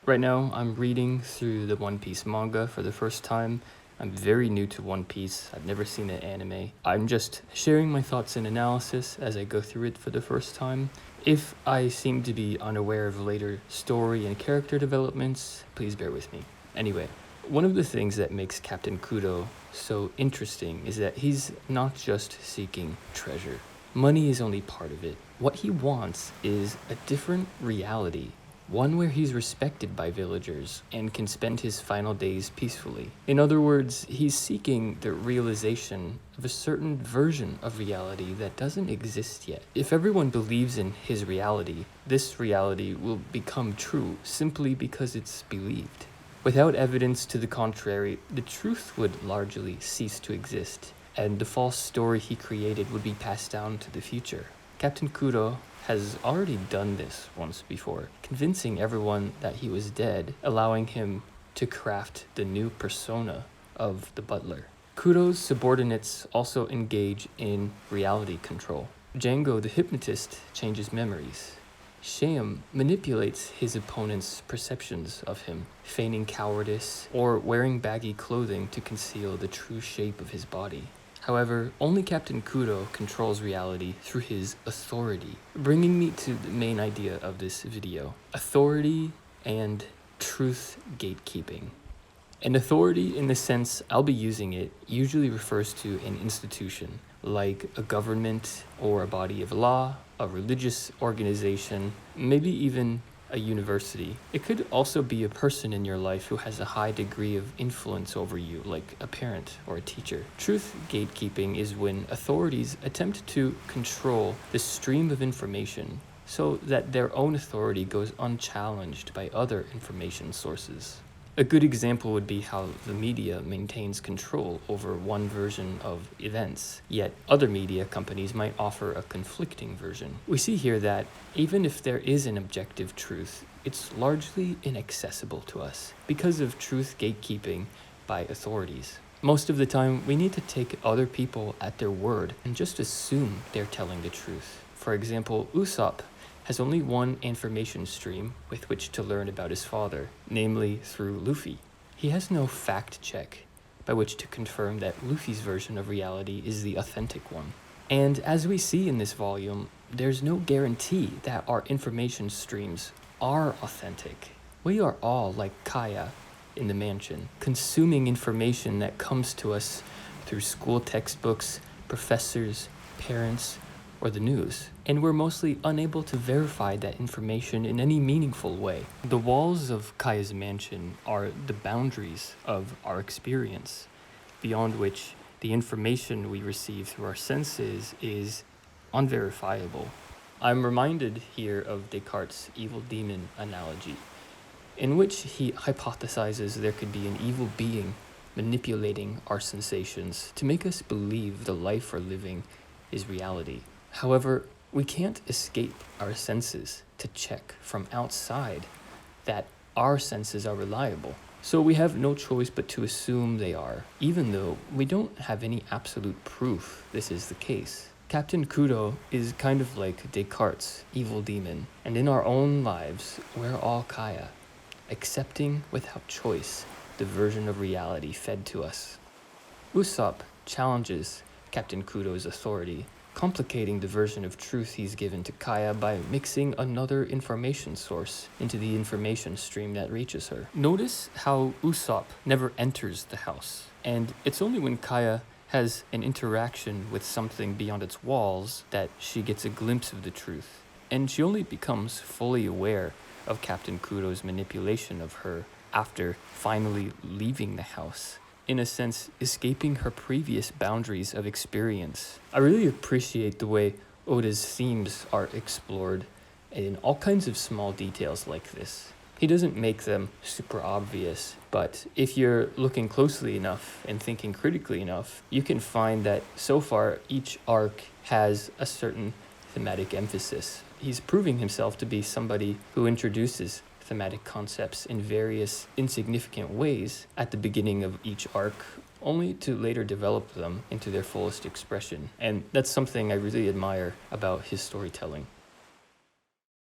Right now, I'm reading through the One Piece manga for the first time. I'm very new to One Piece. I've never seen an anime. I'm just sharing my thoughts and analysis as I go through it for the first time. If I seem to be unaware of later story and character developments, please bear with me. Anyway, one of the things that makes Captain Kuro so interesting is that he's not just seeking treasure. Money is only part of it. What he wants is a different reality. One where he's respected by villagers and can spend his final days peacefully. In other words, he's seeking the realization of a certain version of reality that doesn't exist yet. If everyone believes in his reality, this reality will become true simply because it's believed. Without evidence to the contrary, the truth would largely cease to exist, and the false story he created would be passed down to the future. Captain Kuro has already done this once before, convincing everyone that he was dead, allowing him to craft the new persona of the butler. Kuro's subordinates also engage in reality control. Django the hypnotist changes memories. Sham manipulates his opponent's perceptions of him, feigning cowardice or wearing baggy clothing to conceal the true shape of his body. However, only Captain Kuro controls reality through his authority, bringing me to the main idea of this video: authority and truth gatekeeping. An authority, in the sense I'll be using it, usually refers to an institution, like a government or a body of law, a religious organization, maybe even a university. It could also be a person in your life who has a high degree of influence over you, like a parent or a teacher. Truth gatekeeping is when authorities attempt to control the stream of information so that their own authority goes unchallenged by other information sources. A good example would be how the media maintains control over one version of events, yet other media companies might offer a conflicting version. We see here that even if there is an objective truth, it's largely inaccessible to us because of truth gatekeeping by authorities. Most of the time, we need to take other people at their word and just assume they're telling the truth. For example, Usopp has only one information stream with which to learn about his father, namely through Luffy. He has no fact check by which to confirm that Luffy's version of reality is the authentic one. And as we see in this volume, there's no guarantee that our information streams are authentic. We are all like Kaya in the mansion, consuming information that comes to us through school textbooks, professors, parents, or the news, and we're mostly unable to verify that information in any meaningful way. The walls of Kaya's mansion are the boundaries of our experience, beyond which the information we receive through our senses is unverifiable. I'm reminded here of Descartes' evil demon analogy, in which he hypothesizes there could be an evil being manipulating our sensations to make us believe the life we're living is reality. However, we can't escape our senses to check from outside that our senses are reliable. So we have no choice but to assume they are, even though we don't have any absolute proof this is the case. Captain Kuro is kind of like Descartes' evil demon, and in our own lives, we're all Kaya, accepting without choice the version of reality fed to us. Usopp challenges Captain Kuro's authority, complicating the version of truth he's given to Kaya by mixing another information source into the information stream that reaches her. Notice how Usopp never enters the house, and it's only when Kaya has an interaction with something beyond its walls that she gets a glimpse of the truth, and she only becomes fully aware of Captain Kuro's manipulation of her after finally leaving the house, in a sense, escaping her previous boundaries of experience. I really appreciate the way Oda's themes are explored in all kinds of small details like this. He doesn't make them super obvious, but if you're looking closely enough and thinking critically enough, you can find that so far each arc has a certain thematic emphasis. He's proving himself to be somebody who introduces thematic concepts in various insignificant ways at the beginning of each arc, only to later develop them into their fullest expression. And that's something I really admire about his storytelling.